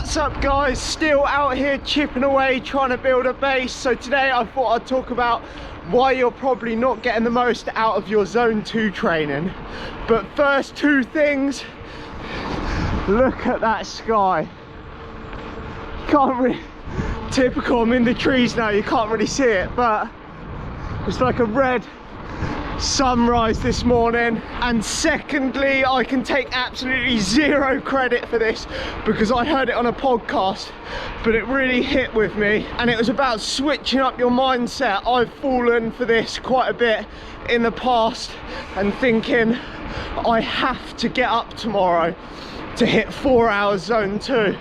What's up guys, still out here chipping away trying to build a base. So today I thought I'd talk about why you're probably not getting the most out of your zone 2 training. But first two things, look at that sky. Can't really, typical, I'm in the trees now, you can't really see it, but it's like a red sunrise this morning. And secondly, I can take absolutely zero credit for this because I heard it on a podcast, but it really hit with me, and it was about switching up your mindset. I've fallen for this quite a bit in the past and thinking I have to get up tomorrow to hit 4 hours zone 2.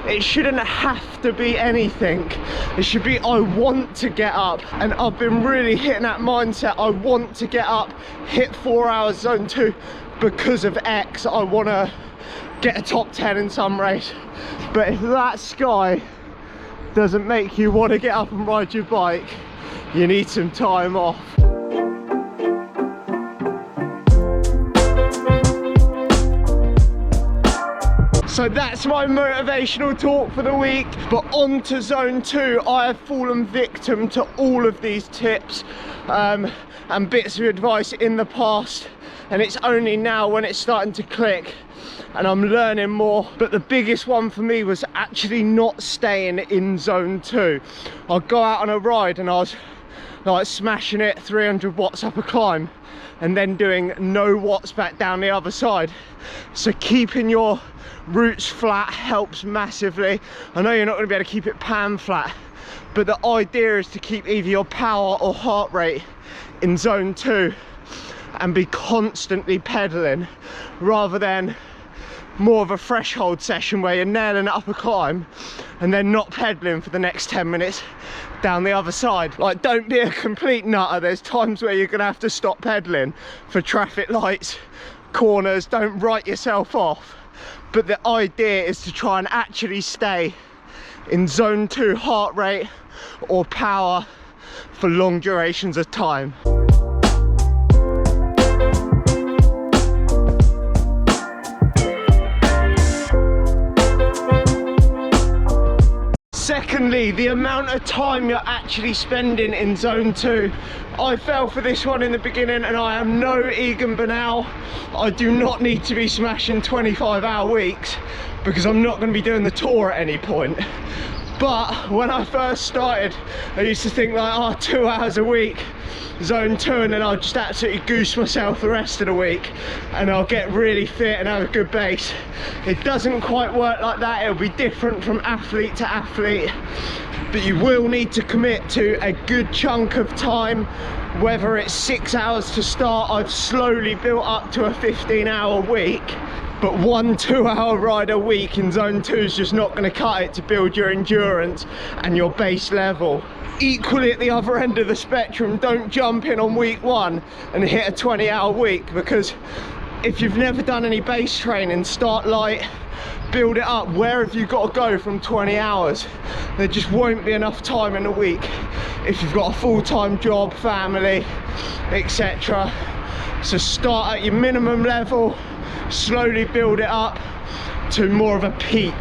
It shouldn't have to be anything. It should be I want to get up, and I've been really hitting that mindset. I want to get up, hit 4 hours zone 2 because of X. I want to get a top 10 in some race. But if that sky doesn't make you want to get up and ride your bike, you need some time off. So that's my motivational talk for the week. But on to zone 2, I have fallen victim to all of these tips and bits of advice in the past, and it's only now when it's starting to click and I'm learning more. But the biggest one for me was actually not staying in zone 2. I'd go out on a ride and I was like smashing it 300 watts up a climb and then doing no watts back down the other side. So keeping your roots flat helps massively. I know you're not going to be able to keep it pan flat, but the idea is to keep either your power or heart rate in zone 2 and be constantly pedaling, rather than more of a threshold session where you're nailing it up a climb and then not pedaling for the next 10 minutes down the other side. Like, don't be a complete nutter. There's times where you're gonna have to stop pedaling for traffic lights, corners. Don't write yourself off. But the idea is to try and actually stay in zone 2 heart rate or power for long durations of time. Secondly, the amount of time you're actually spending in zone 2. I fell for this one in the beginning, and I am no Egan Bernal. I do not need to be smashing 25-hour weeks because I'm not going to be doing the tour at any point. But when I first started, I used to think like, oh, 2 hours a week, zone 2, and then I'll just absolutely goose myself the rest of the week and I'll get really fit and have a good base. It doesn't quite work like that. It'll be different from athlete to athlete, but you will need to commit to a good chunk of time, whether it's 6 hours to start. I've slowly built up to a 15-hour week, but 1 2-hour ride a week in zone 2 is just not going to cut it to build your endurance and your base level. Equally, at the other end of the spectrum, don't jump in on week 1 and hit a 20-hour week, because if you've never done any base training, start light, build it up. Where have you got to go from 20 hours? There just won't be enough time in a week if you've got a full-time job, family, etc. So start at your minimum level, slowly build it up to more of a peak.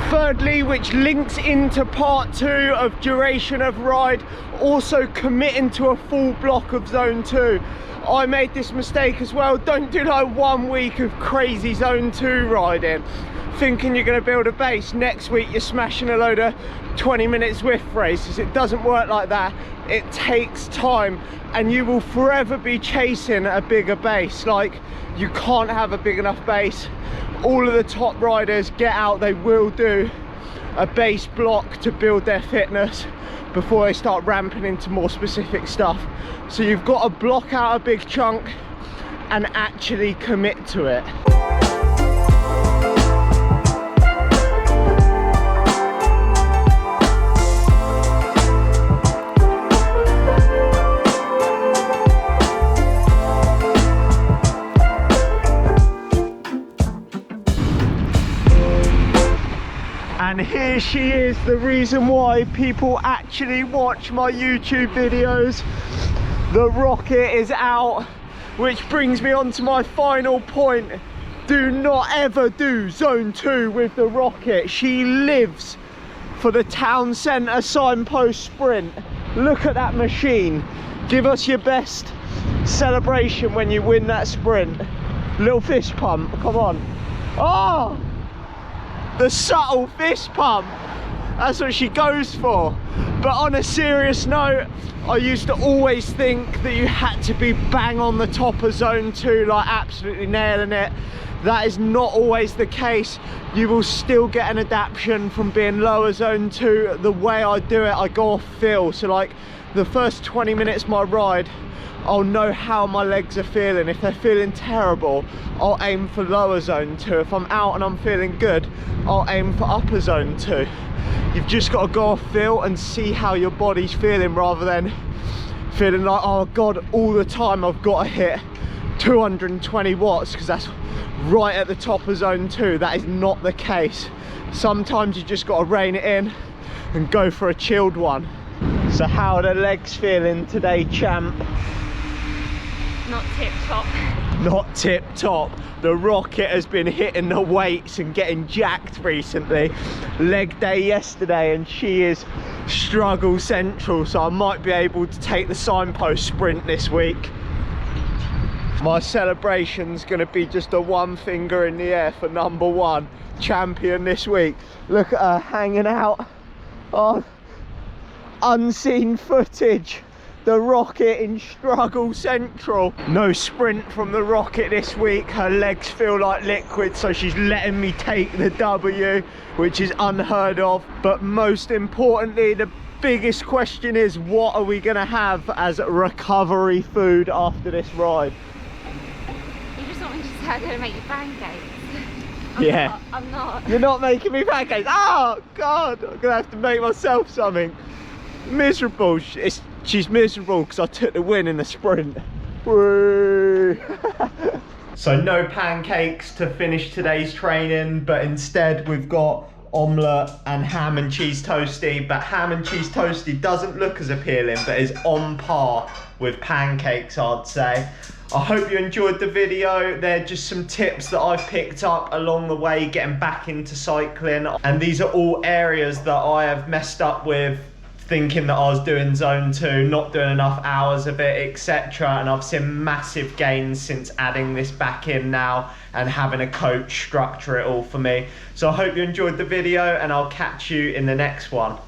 Thirdly, which links into part 2 of duration of ride, also committing to a full block of zone 2. I made this mistake as well. Don't do like 1 week of crazy zone 2 riding thinking you're going to build a base. Next week you're smashing a load of 20-minute Zwift races. It doesn't work like that. It takes time, and you will forever be chasing a bigger base. Like, you can't have a big enough base. All of the top riders get out, they will do a base block to build their fitness before they start ramping into more specific stuff. So you've got to block out a big chunk and actually commit to it. And here she is, the reason why people actually watch my YouTube videos. The rocket is out, which brings me on to my final point. Do not ever do zone 2 with the rocket. She lives for the town centre signpost sprint. Look at that machine. Give us your best celebration when you win that sprint. Little fist pump, come on. Oh, the subtle fist pump. That's what she goes for. But on a serious note, I used to always think that you had to be bang on the top of zone 2, like absolutely nailing it. That is not always the case. You will still get an adaptation from being lower zone 2. The way I do it, I go off feel. So like the first 20 minutes of my ride, I'll know how my legs are feeling. If they're feeling terrible, I'll aim for lower zone 2. If I'm out and I'm feeling good, I'll aim for upper zone 2. You've just got to go off feel and see how your body's feeling, rather than feeling like, oh God, all the time I've got to hit 220 watts because that's right at the top of zone 2. That is not the case. Sometimes you just got to rein it in and go for a chilled one. So how are the legs feeling today, champ? Not tip top. Not tip top. The rocket has been hitting the weights and getting jacked recently. Leg day yesterday and she is struggle central, so I might be able to take the signpost sprint this week. My celebration's gonna be just a one finger in the air for number 1 champion this week. Look at her hanging out on unseen footage. The rocket in struggle central. No sprint from the rocket this week. Her legs feel like liquid, so she's letting me take the W, which is unheard of. But most importantly, the biggest question is, what are we gonna have as recovery food after this ride? You just want me to say I'm gonna make you pancakes? Yeah. I'm not. You're not making me pancakes? Oh God, I'm gonna have to make myself something. Miserable. She's miserable because I took the win in the sprint. Woo. So no pancakes to finish today's training, but instead we've got omelette and ham and cheese toasty. But ham and cheese toasty doesn't look as appealing, but is on par with pancakes, I'd say. I hope you enjoyed the video. They're just some tips that I've picked up along the way getting back into cycling, and these are all areas that I have messed up with, thinking that I was doing zone 2, not doing enough hours of it, etc. And I've seen massive gains since adding this back in now and having a coach structure it all for me. So I hope you enjoyed the video, and I'll catch you in the next one.